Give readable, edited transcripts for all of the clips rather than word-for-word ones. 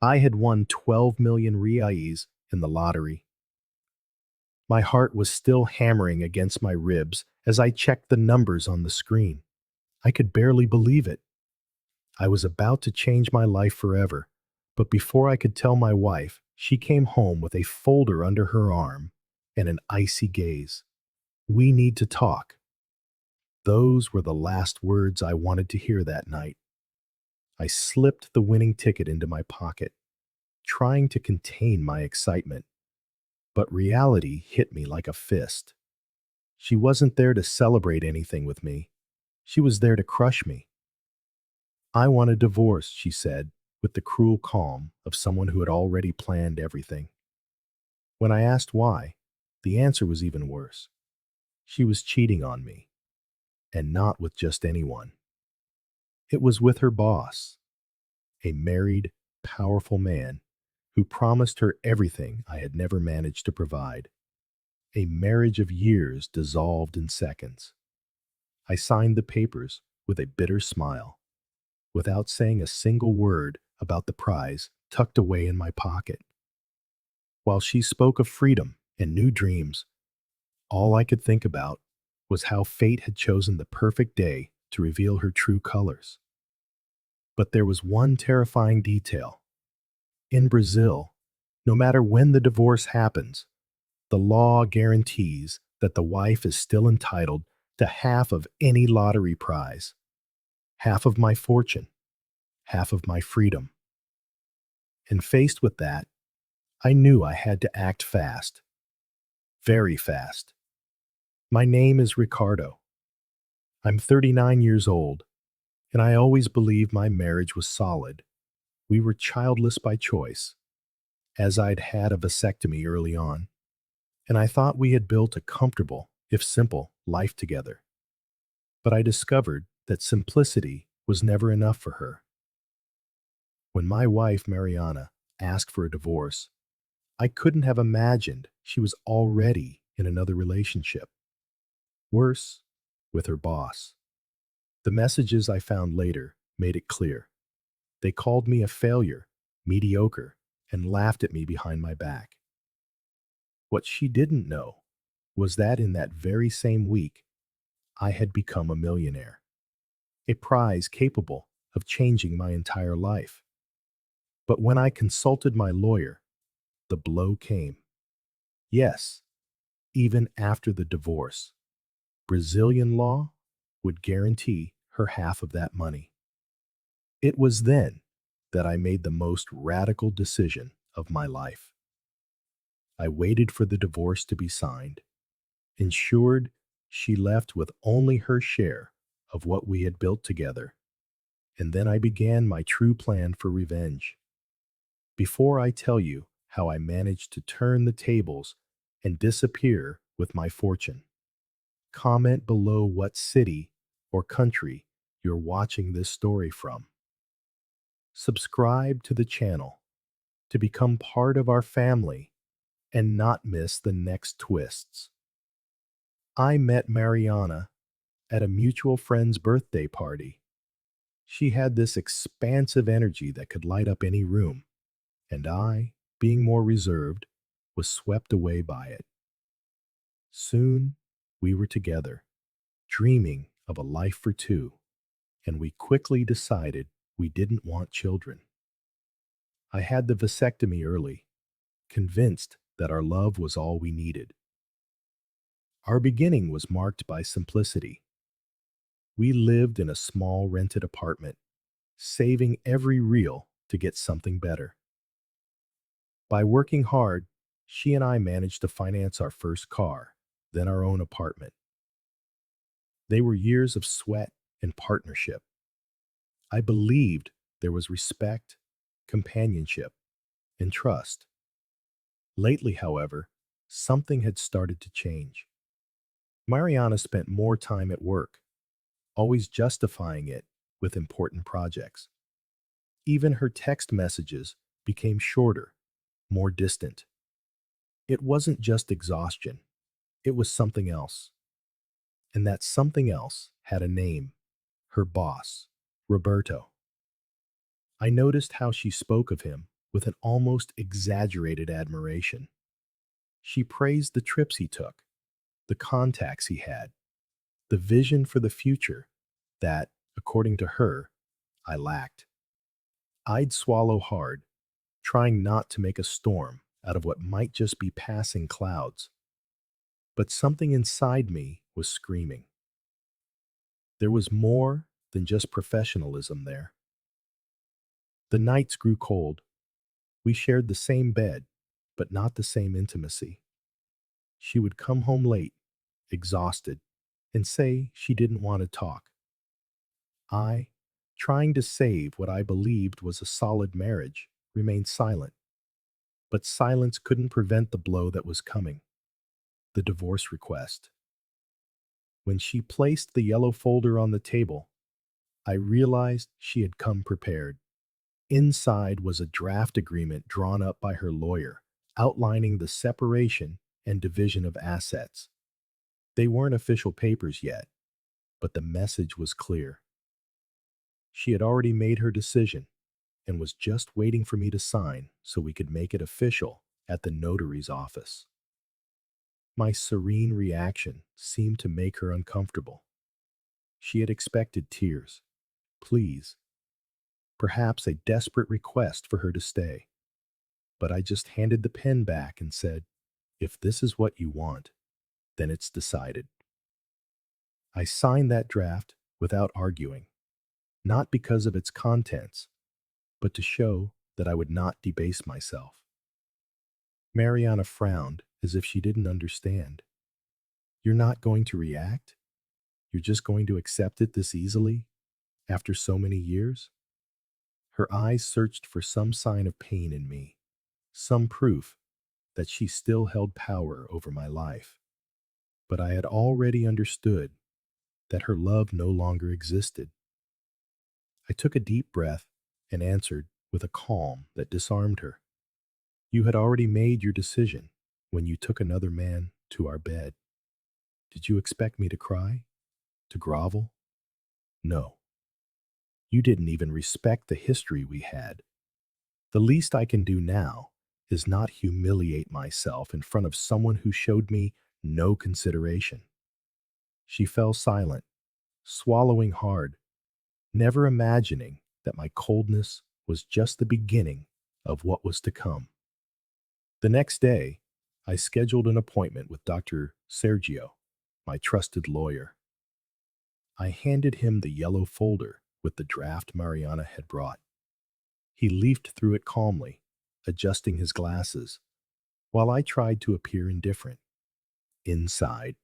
I had won 12 million reais in the lottery. My heart was still hammering against my ribs as I checked the numbers on the screen. I could barely believe it. I was about to change my life forever, but before I could tell my wife, she came home with a folder under her arm and an icy gaze. "We need to talk." Those were the last words I wanted to hear that night. I slipped the winning ticket into my pocket, trying to contain my excitement, but reality hit me like a fist. She wasn't there to celebrate anything with me. She was there to crush me. "I want a divorce," she said, with the cruel calm of someone who had already planned everything. When I asked why, the answer was even worse. She was cheating on me, and not with just anyone. It was with her boss, a married, powerful man who promised her everything I had never managed to provide. A marriage of years dissolved in seconds. I signed the papers with a bitter smile, without saying a single word about the prize tucked away in my pocket. While she spoke of freedom and new dreams, all I could think about was how fate had chosen the perfect day to reveal her true colors. But there was one terrifying detail. In Brazil, no matter when the divorce happens, the law guarantees that the wife is still entitled to half of any lottery prize, half of my fortune, half of my freedom. And faced with that, I knew I had to act fast, very fast. My name is Ricardo. I'm 39 years old, and I always believed my marriage was solid. We were childless by choice, as I'd had a vasectomy early on, and I thought we had built a comfortable, if simple, life together. But I discovered that simplicity was never enough for her. When my wife, Mariana, asked for a divorce, I couldn't have imagined she was already in another relationship. Worse, with her boss. The messages I found later made it clear. They called me a failure, mediocre, and laughed at me behind my back. What she didn't know was that in that very same week, I had become a millionaire, a prize capable of changing my entire life. But when I consulted my lawyer, the blow came. Yes, even after the divorce, Brazilian law would guarantee her half of that money. It was then that I made the most radical decision of my life. I waited for the divorce to be signed, ensured she left with only her share of what we had built together, and then I began my true plan for revenge. Before I tell you how I managed to turn the tables and disappear with my fortune, comment below what city or country you're watching this story from. Subscribe to the channel to become part of our family and not miss the next twists. I met Mariana at a mutual friend's birthday party. She had this expansive energy that could light up any room, and I, being more reserved, was swept away by it. Soon, we were together, dreaming of a life for two, and we quickly decided we didn't want children. I had the vasectomy early, convinced that our love was all we needed. Our beginning was marked by simplicity. We lived in a small rented apartment, saving every real to get something better. By working hard, she and I managed to finance our first car, then our own apartment. They were years of sweat and partnership. I believed there was respect, companionship, and trust. Lately, however, something had started to change. Mariana spent more time at work, always justifying it with important projects. Even her text messages became shorter, more distant. It wasn't just exhaustion, it was something else. And that something else had a name, her boss, Roberto. I noticed how she spoke of him with an almost exaggerated admiration. She praised the trips he took, the contacts he had, the vision for the future that, according to her, I lacked. I'd swallow hard, trying not to make a storm out of what might just be passing clouds. But something inside me was screaming. There was more than just professionalism there. The nights grew cold. We shared the same bed, but not the same intimacy. She would come home late, exhausted, and say she didn't want to talk. I, trying to save what I believed was a solid marriage, remained silent. But silence couldn't prevent the blow that was coming, the divorce request. When she placed the yellow folder on the table, I realized she had come prepared. Inside was a draft agreement drawn up by her lawyer, outlining the separation and division of assets. They weren't official papers yet, but the message was clear. She had already made her decision and was just waiting for me to sign so we could make it official at the notary's office. My serene reaction seemed to make her uncomfortable. She had expected tears, pleas, perhaps a desperate request for her to stay. But I just handed the pen back and said, "If this is what you want, then it's decided." I signed that draft without arguing, not because of its contents, but to show that I would not debase myself. Mariana frowned as if she didn't understand. "You're not going to react? You're just going to accept it this easily, after so many years?" Her eyes searched for some sign of pain in me, some proof that she still held power over my life. But I had already understood that her love no longer existed. I took a deep breath and answered with a calm that disarmed her. "You had already made your decision when you took another man to our bed. Did you expect me to cry? To grovel? No. You didn't even respect the history we had. The least I can do now is not humiliate myself in front of someone who showed me no consideration." She fell silent, swallowing hard, never imagining that my coldness was just the beginning of what was to come. The next day, I scheduled an appointment with Dr. Sergio, my trusted lawyer. I handed him the yellow folder with the draft Mariana had brought. He leafed through it calmly, adjusting his glasses, while I tried to appear indifferent. Inside,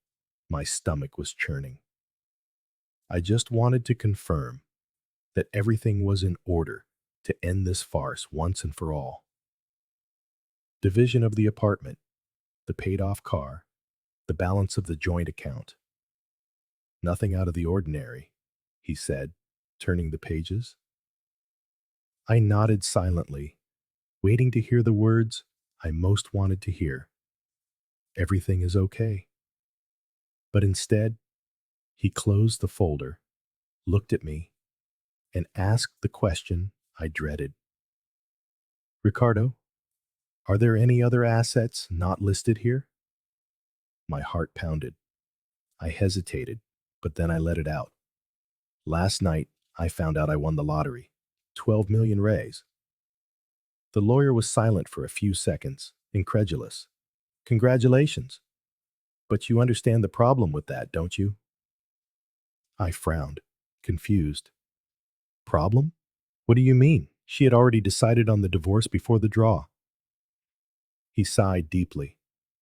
my stomach was churning. I just wanted to confirm that everything was in order to end this farce once and for all. Division of the apartment, the paid-off car, the balance of the joint account. "Nothing out of the ordinary," he said, turning the pages. I nodded silently, waiting to hear the words I most wanted to hear. "Everything is okay." But instead, he closed the folder, looked at me, and asked the question I dreaded. "Ricardo, are there any other assets not listed here?" My heart pounded. I hesitated, but then I let it out. "Last night, I found out I won the lottery. 12 million rays." The lawyer was silent for a few seconds, incredulous. "Congratulations. But you understand the problem with that, don't you?" I frowned, confused. "Problem? What do you mean? She had already decided on the divorce before the draw." He sighed deeply.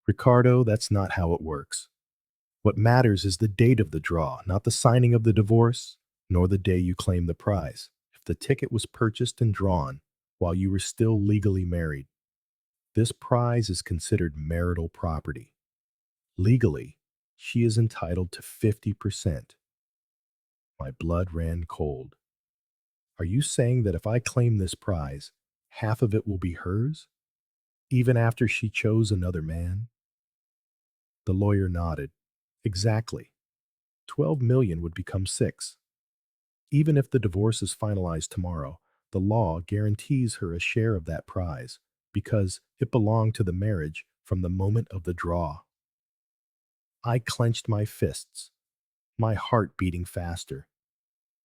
"Ricardo, that's not how it works. What matters is the date of the draw, not the signing of the divorce, nor the day you claim the prize. If the ticket was purchased and drawn while you were still legally married, this prize is considered marital property. Legally, she is entitled to 50%. My blood ran cold. "Are you saying that if I claim this prize, half of it will be hers, even after she chose another man?" The lawyer nodded. "Exactly. 12 million would become 6. Even if the divorce is finalized tomorrow, the law guarantees her a share of that prize because it belonged to the marriage from the moment of the draw. I clenched my fists, my heart beating faster.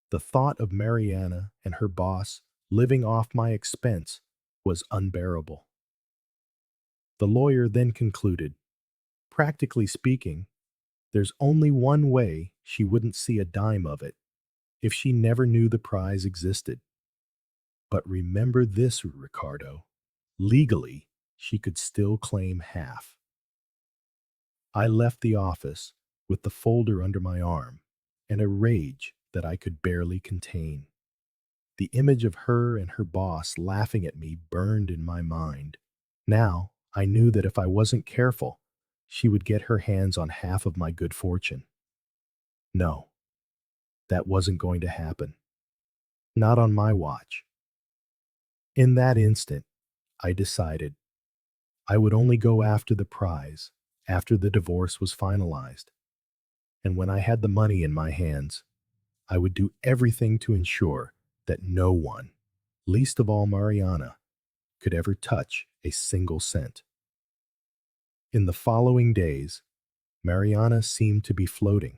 The thought of Mariana and her boss living off my expense was unbearable. The lawyer then concluded, practically speaking, there's only one way she wouldn't see a dime of it if she never knew the prize existed. But remember this, Ricardo. Legally, she could still claim half. I left the office with the folder under my arm and a rage that I could barely contain. The image of her and her boss laughing at me burned in my mind. Now, I knew that if I wasn't careful, she would get her hands on half of my good fortune. No, that wasn't going to happen. Not on my watch. In that instant, I decided I would only go after the prize after the divorce was finalized. And when I had the money in my hands, I would do everything to ensure that no one, least of all Mariana, could ever touch a single cent. In the following days, Mariana seemed to be floating.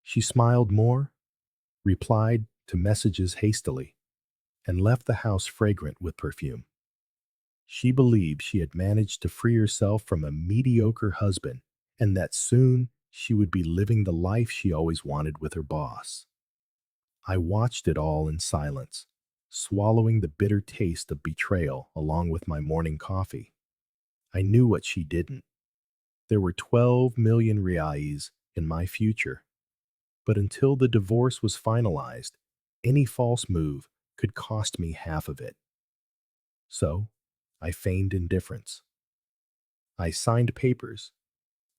She smiled more, replied to messages hastily, and left the house fragrant with perfume. She believed she had managed to free herself from a mediocre husband and that soon she would be living the life she always wanted with her boss. I watched it all in silence, swallowing the bitter taste of betrayal along with my morning coffee. I knew what she didn't. There were 12 million reais in my future, but until the divorce was finalized, any false move could cost me half of it. So, I feigned indifference. I signed papers,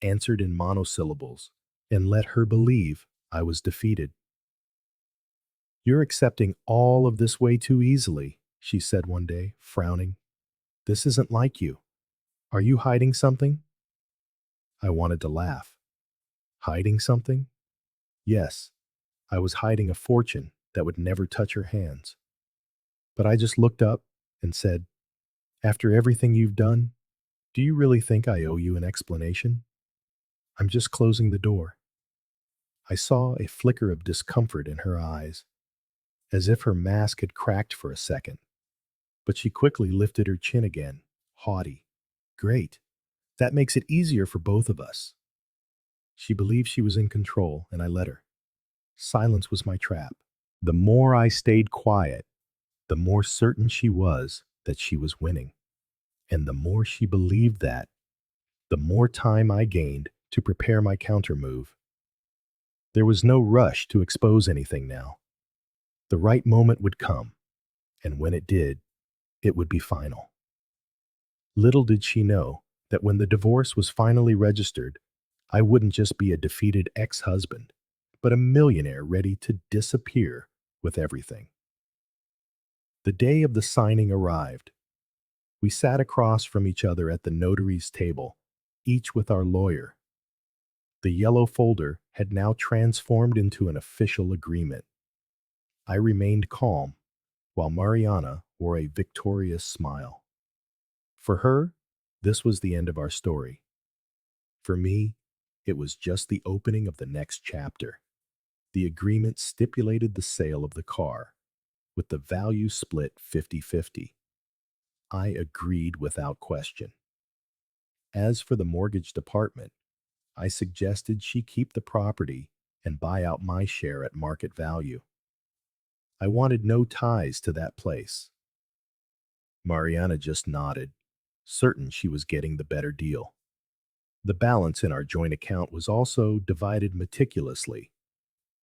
answered in monosyllables, and let her believe I was defeated. You're accepting all of this way too easily, she said one day, frowning. This isn't like you. Are you hiding something? I wanted to laugh. Hiding something? Yes, I was hiding a fortune that would never touch her hands. But I just looked up and said, after everything you've done, do you really think I owe you an explanation? I'm just closing the door. I saw a flicker of discomfort in her eyes, as if her mask had cracked for a second. But she quickly lifted her chin again, haughty. Great. That makes it easier for both of us. She believed she was in control, and I let her. Silence was my trap. The more I stayed quiet, the more certain she was that she was winning. And the more she believed that, the more time I gained to prepare my countermove. There was no rush to expose anything now. The right moment would come, and when it did, it would be final. Little did she know that when the divorce was finally registered, I wouldn't just be a defeated ex-husband, but a millionaire ready to disappear with everything. The day of the signing arrived. We sat across from each other at the notary's table, each with our lawyer. The yellow folder had now transformed into an official agreement. I remained calm, while Mariana wore a victorious smile. For her, this was the end of our story. For me, it was just the opening of the next chapter. The agreement stipulated the sale of the car, with the value split 50-50. I agreed without question. As for the mortgage department, I suggested she keep the property and buy out my share at market value. I wanted no ties to that place. Mariana just nodded, certain she was getting the better deal. The balance in our joint account was also divided meticulously,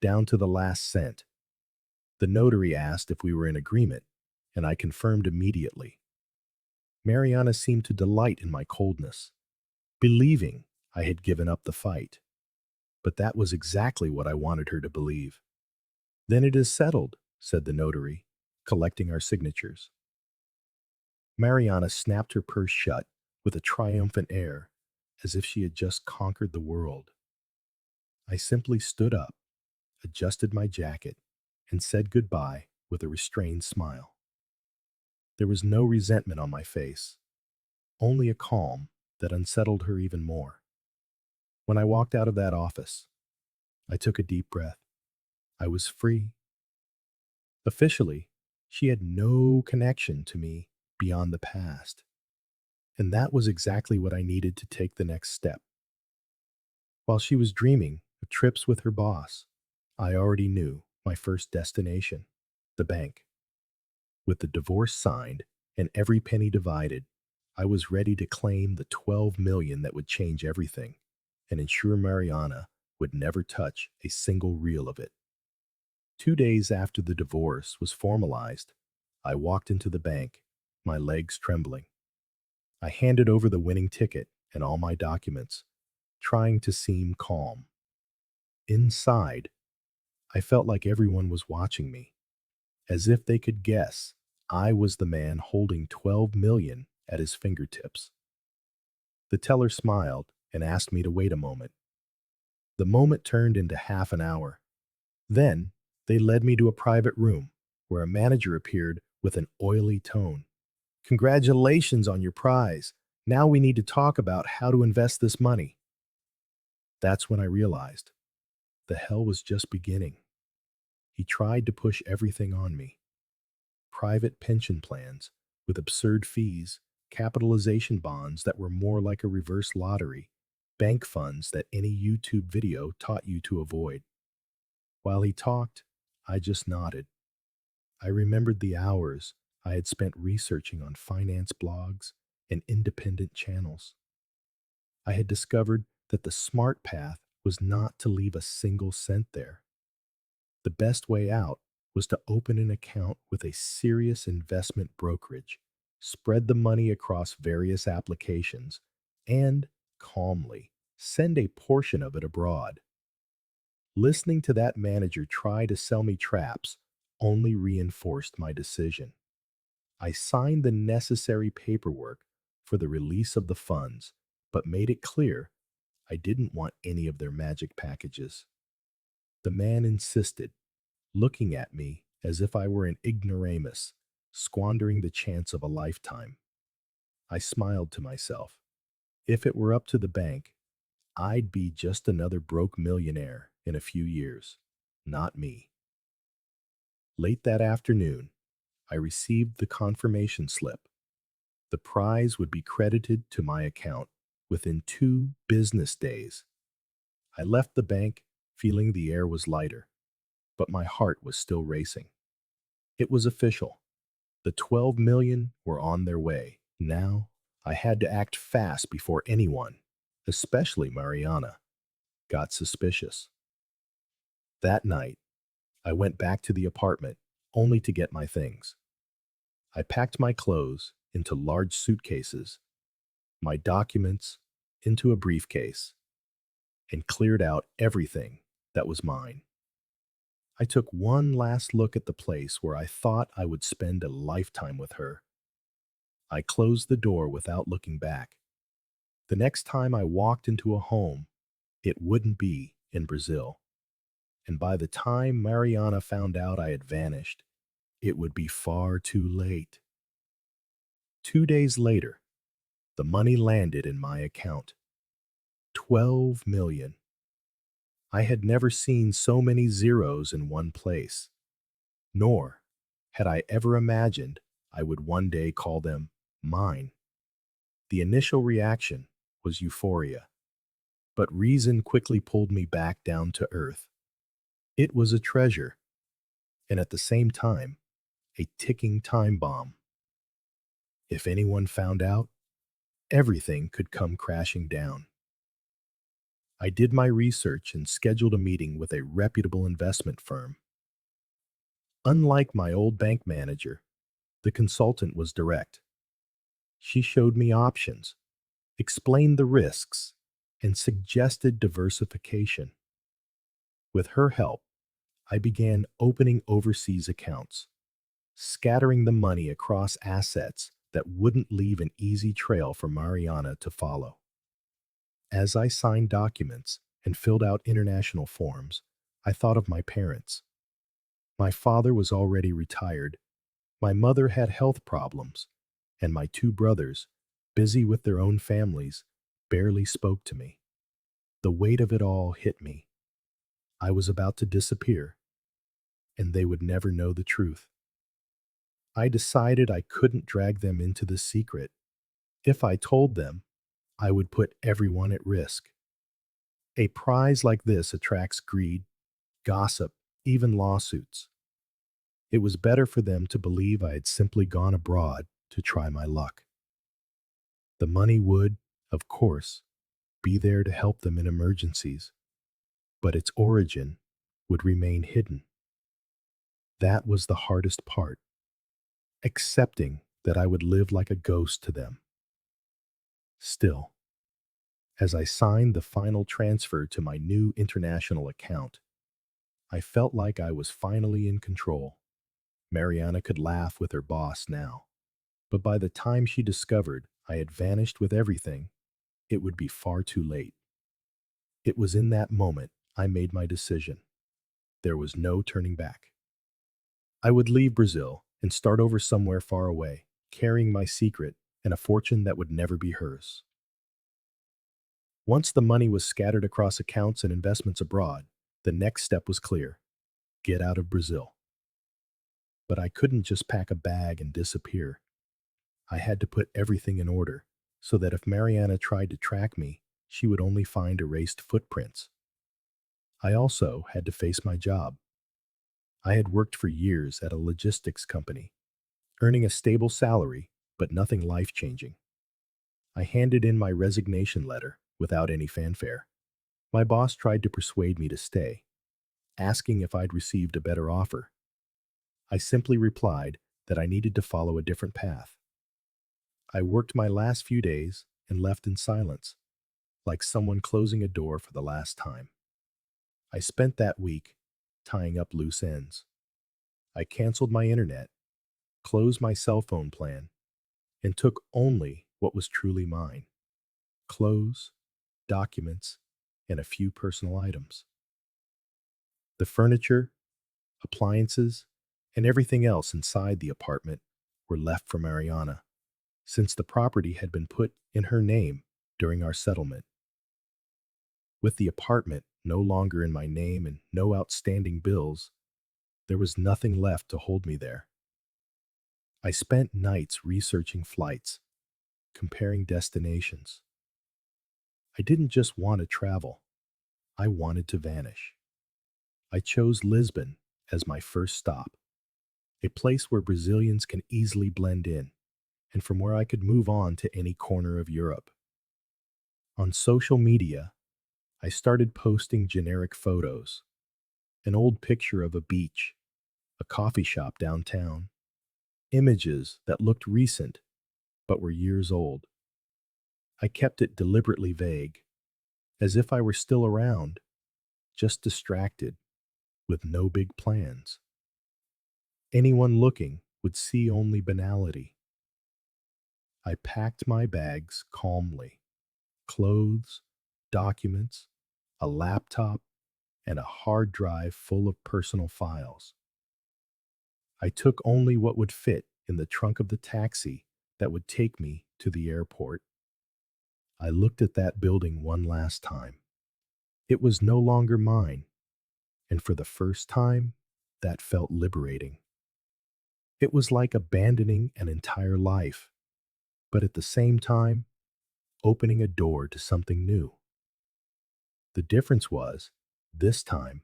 down to the last cent. The notary asked if we were in agreement, and I confirmed immediately. Mariana seemed to delight in my coldness, believing I had given up the fight. But that was exactly what I wanted her to believe. Then it is settled, said the notary, collecting our signatures. Mariana snapped her purse shut with a triumphant air, as if she had just conquered the world. I simply stood up, adjusted my jacket, and said goodbye with a restrained smile. There was no resentment on my face, only a calm that unsettled her even more. When I walked out of that office, I took a deep breath. I was free. Officially, she had no connection to me beyond the past. And that was exactly what I needed to take the next step. While she was dreaming of trips with her boss, I already knew my first destination, the bank. With the divorce signed and every penny divided, I was ready to claim the 12 million that would change everything and ensure Mariana would never touch a single reel of it. 2 days after the divorce was formalized, I walked into the bank, my legs trembling. I handed over the winning ticket and all my documents, trying to seem calm. Inside, I felt like everyone was watching me, as if they could guess I was the man holding 12 million at his fingertips. The teller smiled and asked me to wait a moment. The moment turned into half an hour. Then they led me to a private room where a manager appeared with an oily tone. Congratulations on your prize. Now we need to talk about how to invest this money. That's when I realized the hell was just beginning. He tried to push everything on me. Private pension plans with absurd fees, capitalization bonds that were more like a reverse lottery, bank funds that any YouTube video taught you to avoid. While he talked, I just nodded. I remembered the hours I had spent researching on finance blogs and independent channels. I had discovered that the smart path was not to leave a single cent there. The best way out was to open an account with a serious investment brokerage, spread the money across various applications, and, calmly, send a portion of it abroad. Listening to that manager try to sell me traps only reinforced my decision. I signed the necessary paperwork for the release of the funds, but made it clear I didn't want any of their magic packages. The man insisted, looking at me as if I were an ignoramus, squandering the chance of a lifetime. I smiled to myself. If it were up to the bank, I'd be just another broke millionaire in a few years, not me. Late that afternoon, I received the confirmation slip. The prize would be credited to my account within 2 business days. I left the bank feeling the air was lighter, but my heart was still racing. It was official. The 12 million were on their way. Now, I had to act fast before anyone, especially Mariana, got suspicious. That night, I went back to the apartment only to get my things. I packed my clothes into large suitcases, my documents into a briefcase, and cleared out everything that was mine. I took one last look at the place where I thought I would spend a lifetime with her. I closed the door without looking back. The next time I walked into a home, it wouldn't be in Brazil. And by the time Mariana found out I had vanished, it would be far too late. 2 days later, the money landed in my account. 12 million. I had never seen so many zeros in one place, nor had I ever imagined I would one day call them mine. The initial reaction was euphoria, but reason quickly pulled me back down to earth. It was a treasure, and at the same time, a ticking time bomb. If anyone found out, everything could come crashing down. I did my research and scheduled a meeting with a reputable investment firm. Unlike my old bank manager, the consultant was direct. She showed me options, explained the risks, and suggested diversification. With her help, I began opening overseas accounts, scattering the money across assets that wouldn't leave an easy trail for Mariana to follow. As I signed documents and filled out international forms, I thought of my parents. My father was already retired, My mother had health problems, and my two brothers, busy with their own families, barely spoke to me. The weight of it all hit me. I was about to disappear, and they would never know the truth. I decided I couldn't drag them into the secret. If I told them, I would put everyone at risk. A prize like this attracts greed, gossip, even lawsuits. It was better for them to believe I had simply gone abroad to try my luck. The money would, of course, be there to help them in emergencies, but its origin would remain hidden. That was the hardest part, accepting that I would live like a ghost to them. Still, as I signed the final transfer to my new international account, I felt like I was finally in control. Mariana could laugh with her boss now, but by the time she discovered I had vanished with everything, it would be far too late. It was in that moment I made my decision. There was no turning back. I would leave Brazil and start over somewhere far away, carrying my secret and a fortune that would never be hers. Once the money was scattered across accounts and investments abroad, the next step was clear: get out of Brazil. But I couldn't just pack a bag and disappear. I had to put everything in order so that if Mariana tried to track me, she would only find erased footprints. I also had to face my job. I had worked for years at a logistics company, earning a stable salary, but nothing life-changing. I handed in my resignation letter without any fanfare. My boss tried to persuade me to stay, asking if I'd received a better offer. I simply replied that I needed to follow a different path. I worked my last few days and left in silence, like someone closing a door for the last time. I spent that week tying up loose ends. I canceled my internet, closed my cell phone plan, and took only what was truly mine: clothes, documents, and a few personal items. The furniture, appliances, and everything else inside the apartment were left for Mariana, since the property had been put in her name during our settlement. With the apartment no longer in my name and no outstanding bills, there was nothing left to hold me there. I spent nights researching flights, comparing destinations. I didn't just want to travel, I wanted to vanish. I chose Lisbon as my first stop, a place where Brazilians can easily blend in, and from where I could move on to any corner of Europe. On social media, I started posting generic photos: an old picture of a beach, a coffee shop downtown, images that looked recent but were years old. I kept it deliberately vague, as if I were still around, just distracted, with no big plans. Anyone looking would see only banality. I packed my bags calmly: clothes, documents, a laptop, and a hard drive full of personal files. I took only what would fit in the trunk of the taxi that would take me to the airport. I looked at that building one last time. It was no longer mine, and for the first time, that felt liberating. It was like abandoning an entire life, but at the same time, opening a door to something new. The difference was, this time,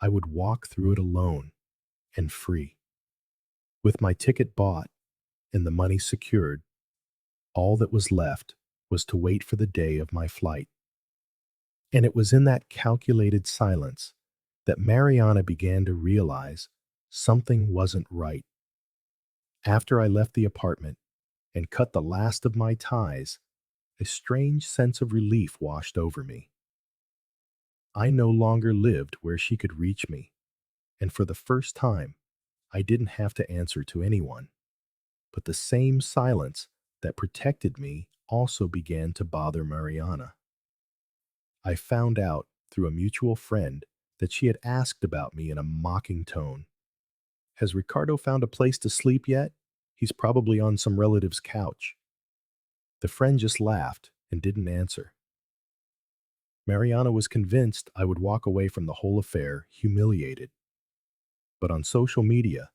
I would walk through it alone and free. With my ticket bought and the money secured, all that was left was to wait for the day of my flight. And it was in that calculated silence that Mariana began to realize something wasn't right. After I left the apartment and cut the last of my ties, a strange sense of relief washed over me. I no longer lived where she could reach me, and for the first time, I didn't have to answer to anyone. But the same silence that protected me also began to bother Mariana. I found out through a mutual friend that she had asked about me in a mocking tone. Has Ricardo found a place to sleep yet? He's probably on some relative's couch. The friend just laughed and didn't answer. Mariana was convinced I would walk away from the whole affair humiliated. But on social media,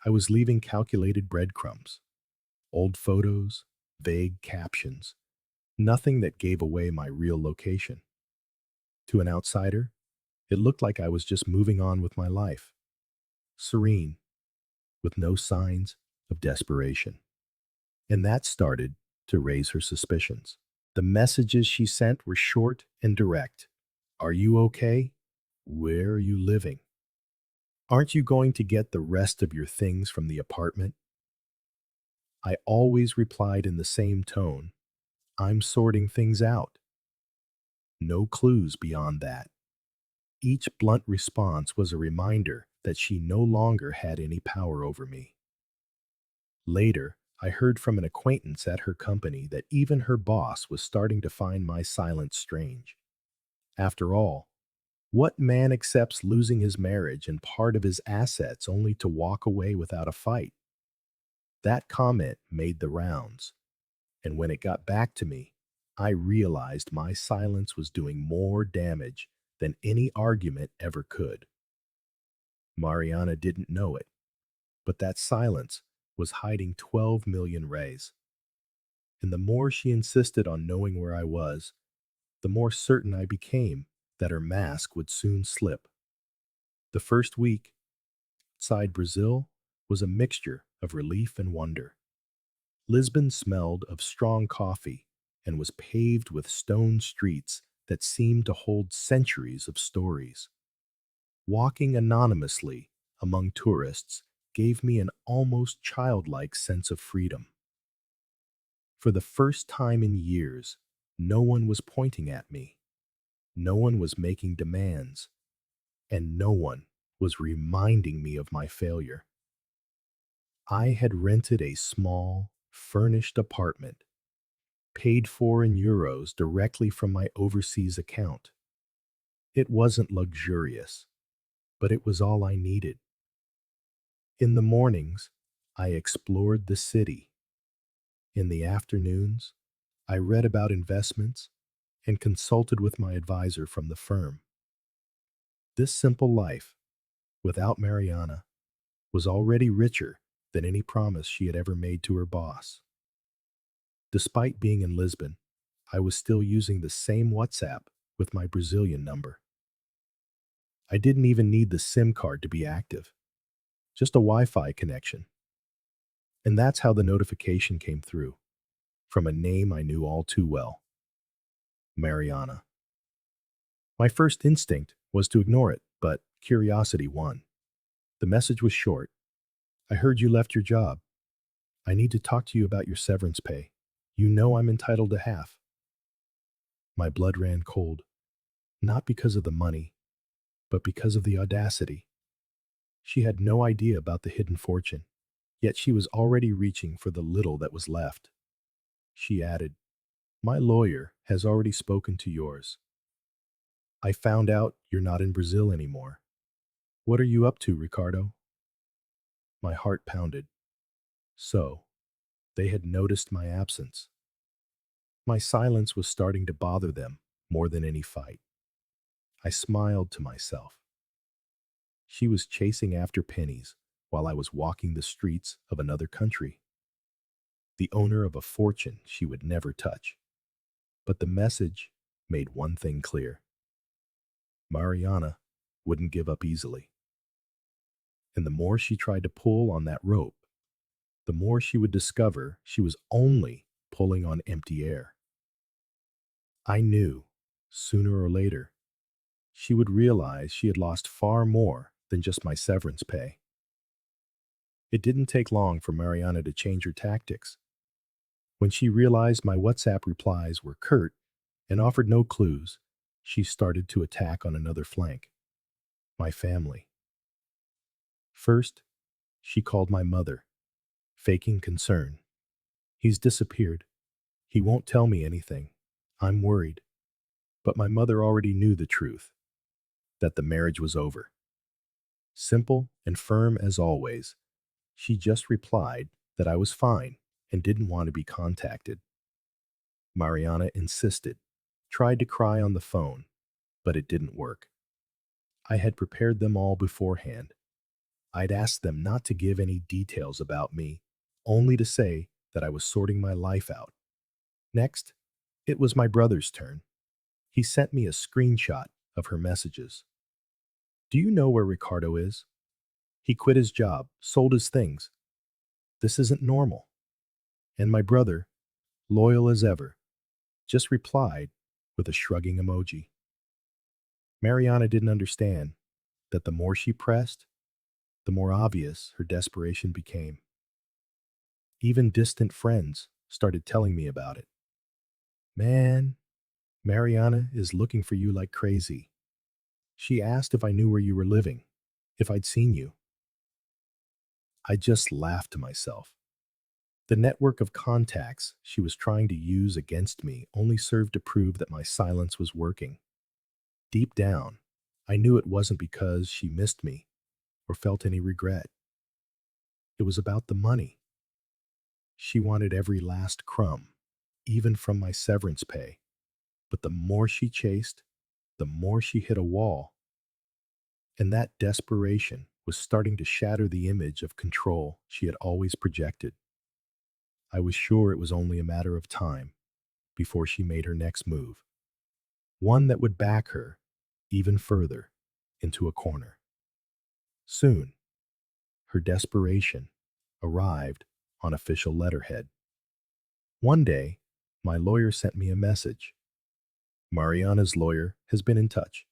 I was leaving calculated breadcrumbs, old photos, vague captions, nothing that gave away my real location. To an outsider, it looked like I was just moving on with my life, serene, with no signs of desperation. And that started to raise her suspicions. The messages she sent were short and direct. Are you okay? Where are you living? Aren't you going to get the rest of your things from the apartment? I always replied in the same tone. I'm sorting things out. No clues beyond that. Each blunt response was a reminder that she no longer had any power over me. Later, I heard from an acquaintance at her company that even her boss was starting to find my silence strange. After all, what man accepts losing his marriage and part of his assets only to walk away without a fight? That comment made the rounds, and when it got back to me, I realized my silence was doing more damage than any argument ever could. Mariana didn't know it, but that silence was hiding 12 million rays. And the more she insisted on knowing where I was, the more certain I became that her mask would soon slip. The first week, outside Brazil, was a mixture of relief and wonder. Lisbon smelled of strong coffee and was paved with stone streets that seemed to hold centuries of stories. Walking anonymously among tourists gave me an almost childlike sense of freedom. For the first time in years, no one was pointing at me, no one was making demands, and no one was reminding me of my failure. I had rented a small, furnished apartment, paid for in euros directly from my overseas account. It wasn't luxurious, but it was all I needed. In the mornings, I explored the city. In the afternoons, I read about investments and consulted with my advisor from the firm. This simple life, without Mariana, was already richer than any promise she had ever made to her boss. Despite being in Lisbon, I was still using the same WhatsApp with my Brazilian number. I didn't even need the SIM card to be active, just a Wi-Fi connection. And that's how the notification came through, from a name I knew all too well, Mariana. My first instinct was to ignore it, but curiosity won. The message was short. I heard you left your job. I need to talk to you about your severance pay. You know I'm entitled to half. My blood ran cold, not because of the money, but because of the audacity. She had no idea about the hidden fortune, yet she was already reaching for the little that was left. She added, my lawyer has already spoken to yours. I found out you're not in Brazil anymore. What are you up to, Ricardo? My heart pounded. So, they had noticed my absence. My silence was starting to bother them more than any fight. I smiled to myself. She was chasing after pennies while I was walking the streets of another country, the owner of a fortune she would never touch. But the message made one thing clear. Mariana wouldn't give up easily. And the more she tried to pull on that rope, the more she would discover she was only pulling on empty air. I knew, sooner or later, she would realize she had lost far more than just my severance pay. It didn't take long for Mariana to change her tactics. When she realized my WhatsApp replies were curt and offered no clues, she started to attack on another flank, my family. First, she called my mother, faking concern. He's disappeared. He won't tell me anything. I'm worried. But my mother already knew the truth, that the marriage was over. Simple and firm as always. She just replied that I was fine and didn't want to be contacted. Mariana insisted, tried to cry on the phone, but it didn't work. I had prepared them all beforehand. I'd asked them not to give any details about me, only to say that I was sorting my life out. Next, it was my brother's turn. He sent me a screenshot of her messages. Do you know where Ricardo is? He quit his job, sold his things. This isn't normal. And my brother, loyal as ever, just replied with a shrugging emoji. Mariana didn't understand that the more she pressed, the more obvious her desperation became. Even distant friends started telling me about it. Man, Mariana is looking for you like crazy. She asked if I knew where you were living, if I'd seen you. I just laughed to myself. The network of contacts she was trying to use against me only served to prove that my silence was working. Deep down, I knew it wasn't because she missed me or felt any regret. It was about the money. She wanted every last crumb, even from my severance pay. But the more she chased, the more she hit a wall. And that desperation was starting to shatter the image of control she had always projected. I was sure it was only a matter of time before she made her next move, one that would back her even further into a corner. Soon, her desperation arrived on official letterhead. One day, my lawyer sent me a message. Mariana's lawyer has been in touch.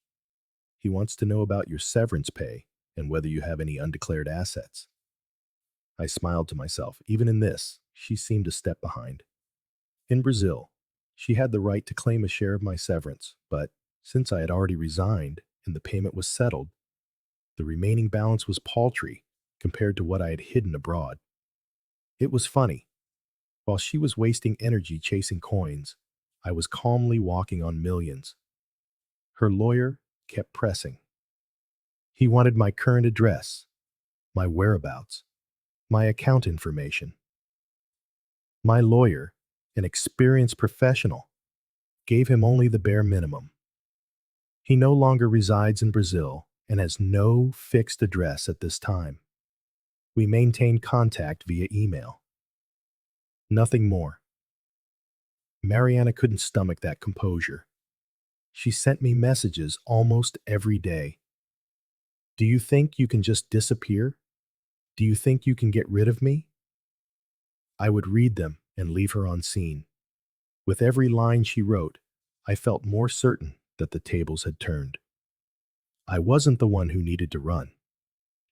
He wants to know about your severance pay and whether you have any undeclared assets. I smiled to myself. Even in this, she seemed a step behind. In Brazil, she had the right to claim a share of my severance, but since I had already resigned and the payment was settled, the remaining balance was paltry compared to what I had hidden abroad. It was funny. While she was wasting energy chasing coins, I was calmly walking on millions. Her lawyer kept pressing. He wanted my current address, my whereabouts, my account information. My lawyer, an experienced professional, gave him only the bare minimum. He no longer resides in Brazil and has no fixed address at this time. We maintain contact via email. Nothing more. Mariana couldn't stomach that composure. She sent me messages almost every day. Do you think you can just disappear? Do you think you can get rid of me? I would read them and leave her on scene. With every line she wrote, I felt more certain that the tables had turned. I wasn't the one who needed to run.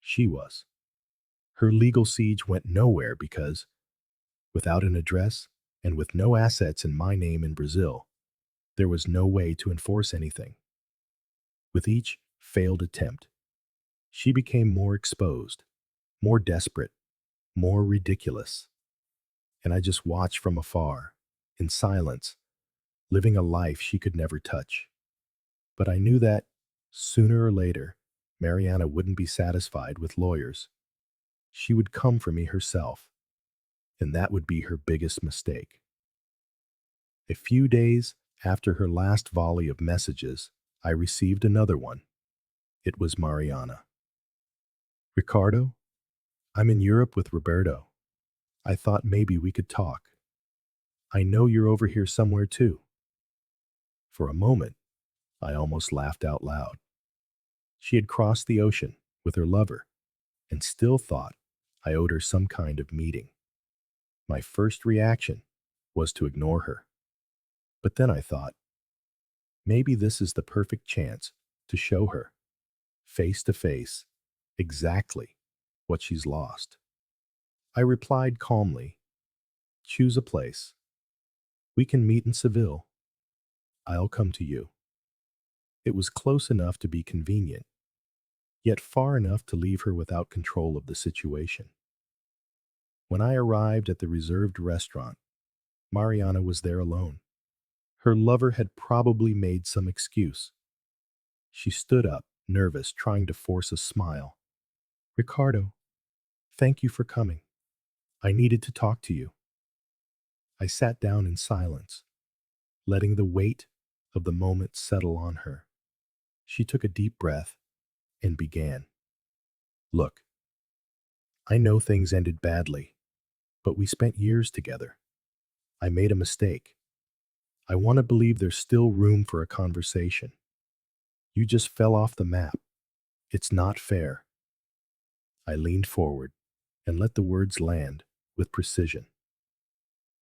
She was. Her legal siege went nowhere because, without an address and with no assets in my name in Brazil, there was no way to enforce anything. With each failed attempt, she became more exposed, more desperate, more ridiculous. And I just watched from afar, in silence, living a life she could never touch. But I knew that, sooner or later, Mariana wouldn't be satisfied with lawyers. She would come for me herself, and that would be her biggest mistake. A few days after her last volley of messages, I received another one. It was Mariana. Ricardo, I'm in Europe with Roberto. I thought maybe we could talk. I know you're over here somewhere too. For a moment, I almost laughed out loud. She had crossed the ocean with her lover and still thought I owed her some kind of meeting. My first reaction was to ignore her. But then I thought, maybe this is the perfect chance to show her, face to face, exactly what she's lost. I replied calmly, choose a place. We can meet in Seville. I'll come to you. It was close enough to be convenient, yet far enough to leave her without control of the situation. When I arrived at the reserved restaurant, Mariana was there alone. Her lover had probably made some excuse. She stood up, nervous, trying to force a smile. Ricardo, thank you for coming. I needed to talk to you. I sat down in silence, letting the weight of the moment settle on her. She took a deep breath and began. Look, I know things ended badly, but we spent years together. I made a mistake. I want to believe there's still room for a conversation. You just fell off the map. It's not fair. I leaned forward and let the words land with precision.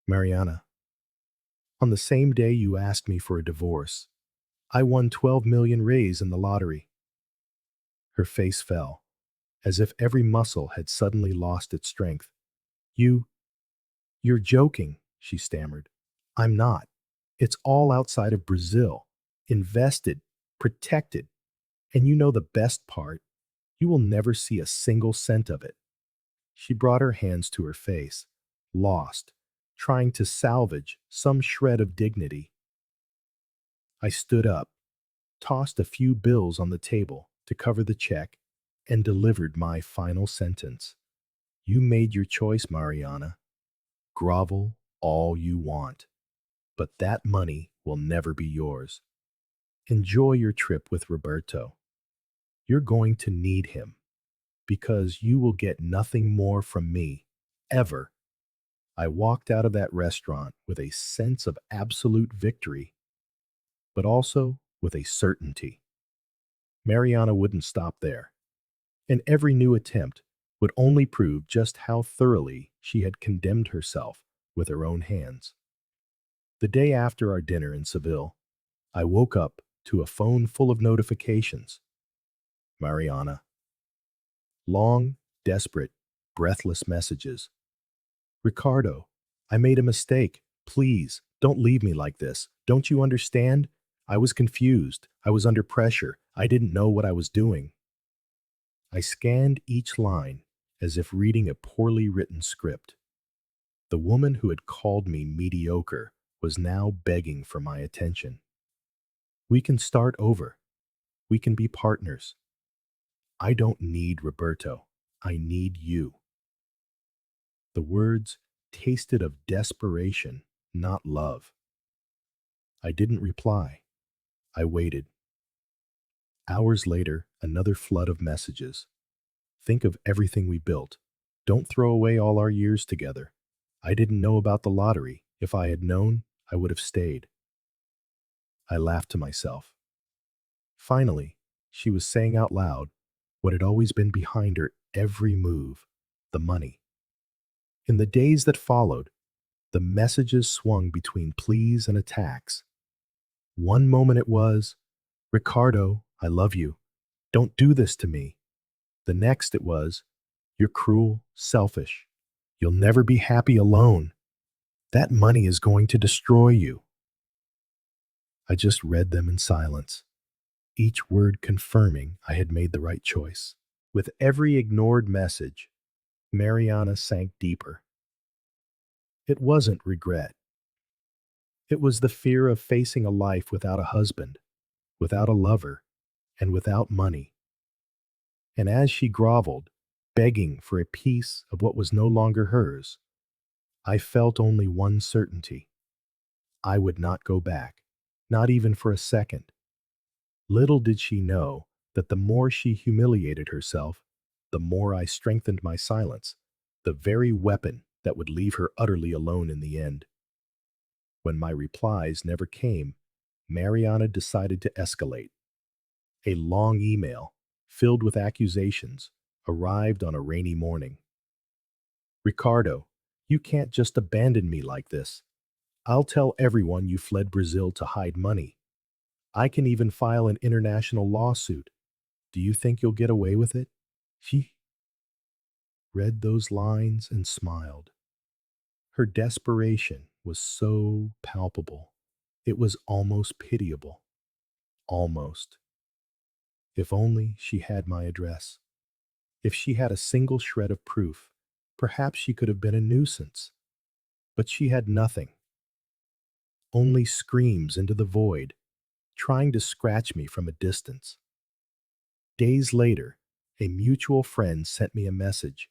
Mariana, on the same day you asked me for a divorce, I won 12 million raise in the lottery. Her face fell, as if every muscle had suddenly lost its strength. You, you're joking, she stammered. I'm not. It's all outside of Brazil. Invested, protected. And you know the best part? You will never see a single cent of it. She brought her hands to her face, lost, trying to salvage some shred of dignity. I stood up, tossed a few bills on the table to cover the check, and delivered my final sentence. You made your choice, Mariana. Grovel all you want, but that money will never be yours. Enjoy your trip with Roberto. You're going to need him because you will get nothing more from me, ever. I walked out of that restaurant with a sense of absolute victory, but also with a certainty. Mariana wouldn't stop there, and every new attempt would only prove just how thoroughly she had condemned herself with her own hands. The day after our dinner in Seville, I woke up to a phone full of notifications. Mariana. Long, desperate, breathless messages. Ricardo, I made a mistake. Please, don't leave me like this. Don't you understand? I was confused. I was under pressure. I didn't know what I was doing. I scanned each line as if reading a poorly written script. The woman who had called me mediocre was now begging for my attention. We can start over. We can be partners. I don't need Roberto. I need you. The words tasted of desperation, not love. I didn't reply. I waited. Hours later, another flood of messages. Think of everything we built. Don't throw away all our years together. I didn't know about the lottery. If I had known, I would have stayed. I laughed to myself. Finally, she was saying out loud what had always been behind her every move, the money. In the days that followed, the messages swung between pleas and attacks. One moment it was, Ricardo, I love you. Don't do this to me. The next it was, you're cruel, selfish. You'll never be happy alone. That money is going to destroy you. I just read them in silence, each word confirming I had made the right choice. With every ignored message, Mariana sank deeper. It wasn't regret. It was the fear of facing a life without a husband, without a lover, and without money. And as she groveled, begging for a piece of what was no longer hers, I felt only one certainty. I would not go back, not even for a second. Little did she know that the more she humiliated herself, the more I strengthened my silence, the very weapon that would leave her utterly alone in the end. When my replies never came, Mariana decided to escalate. A long email, filled with accusations, arrived on a rainy morning. Ricardo, you can't just abandon me like this. I'll tell everyone you fled Brazil to hide money. I can even file an international lawsuit. Do you think you'll get away with it? She read those lines and smiled. Her desperation was so palpable. It was almost pitiable. Almost. If only she had my address. If she had a single shred of proof, perhaps she could have been a nuisance. But she had nothing. Only screams into the void, trying to scratch me from a distance. Days later, A mutual friend sent me a message.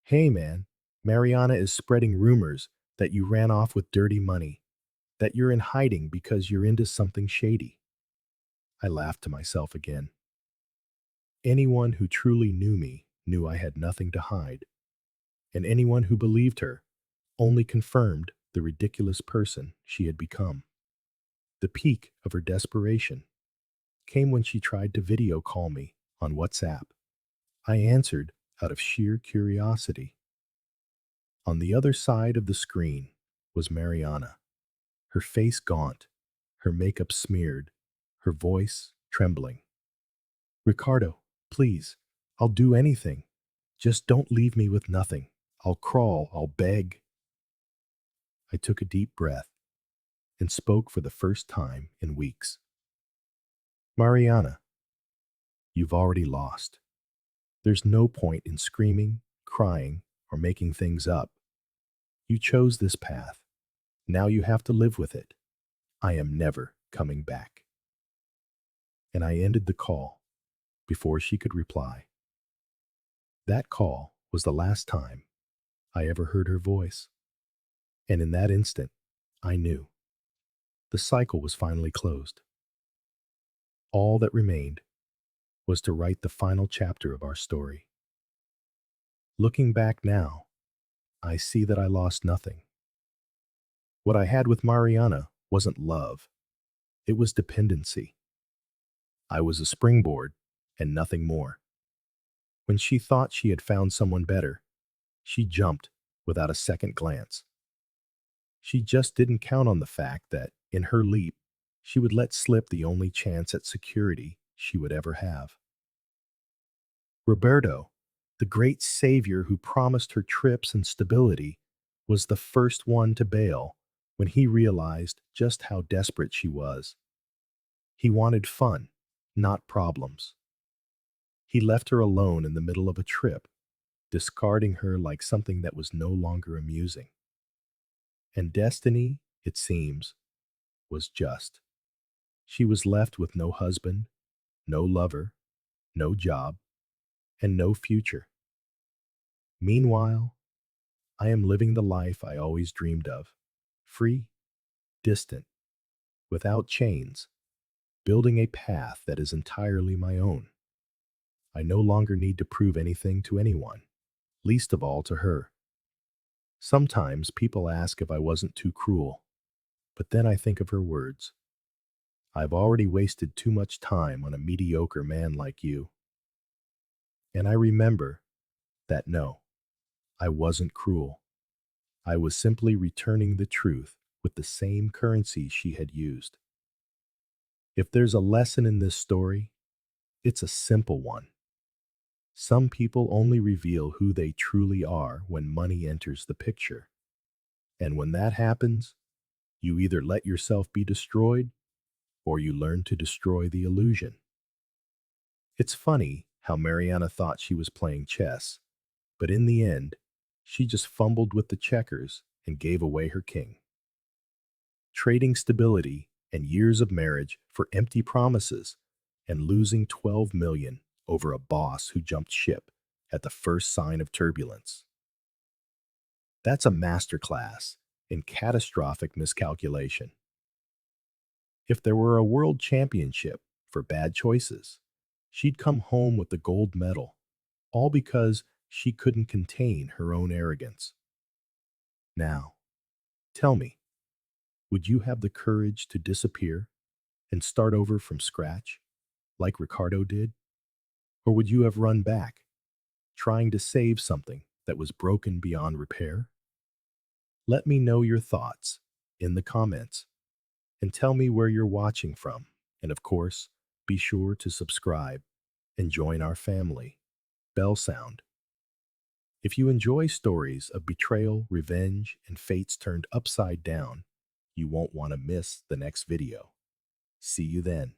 Hey man, Mariana is spreading rumors that you ran off with dirty money, that you're in hiding because you're into something shady. I laughed to myself again. Anyone who truly knew me knew I had nothing to hide, and anyone who believed her only confirmed the ridiculous person she had become. The peak of her desperation came when she tried to video call me on WhatsApp. I answered out of sheer curiosity. On the other side of the screen was Mariana, her face gaunt, her makeup smeared, her voice trembling. Ricardo, please, I'll do anything. Just don't leave me with nothing. I'll crawl, I'll beg. I took a deep breath and spoke for the first time in weeks. Mariana, you've already lost. There's no point in screaming, crying, or making things up. You chose this path. Now you have to live with it. I am never coming back. And I ended the call before she could reply. That call was the last time I ever heard her voice. And in that instant, I knew the cycle was finally closed. All that remained was to write the final chapter of our story. Looking back now, I see that I lost nothing. What I had with Mariana wasn't love, it was dependency. I was a springboard and nothing more. When she thought she had found someone better, she jumped without a second glance. She just didn't count on the fact that, in her leap, she would let slip the only chance at security she would ever have. Roberto, the great savior who promised her trips and stability, was the first one to bail when he realized just how desperate she was. He wanted fun, not problems. He left her alone in the middle of a trip, discarding her like something that was no longer amusing. And destiny, it seems, was just. She was left with no husband, no lover, no job, and no future. Meanwhile, I am living the life I always dreamed of, free, distant, without chains, building a path that is entirely my own. I no longer need to prove anything to anyone, least of all to her. Sometimes people ask if I wasn't too cruel, but then I think of her words. I've already wasted too much time on a mediocre man like you. And I remember that no, I wasn't cruel. I was simply returning the truth with the same currency she had used. If there's a lesson in this story, it's a simple one. Some people only reveal who they truly are when money enters the picture. And when that happens, you either let yourself be destroyed or you learn to destroy the illusion. It's funny how Mariana thought she was playing chess, but in the end, she just fumbled with the checkers and gave away her king. Trading stability and years of marriage for empty promises and losing 12 million over a boss who jumped ship at the first sign of turbulence. That's a masterclass in catastrophic miscalculation. If there were a world championship for bad choices, she'd come home with the gold medal, all because she couldn't contain her own arrogance. Now, tell me, would you have the courage to disappear and start over from scratch, like Ricardo did? Or would you have run back, trying to save something that was broken beyond repair? Let me know your thoughts in the comments and tell me where you're watching from. And of course, be sure to subscribe and join our family. Bell sound. If you enjoy stories of betrayal, revenge, and fates turned upside down, you won't want to miss the next video. See you then.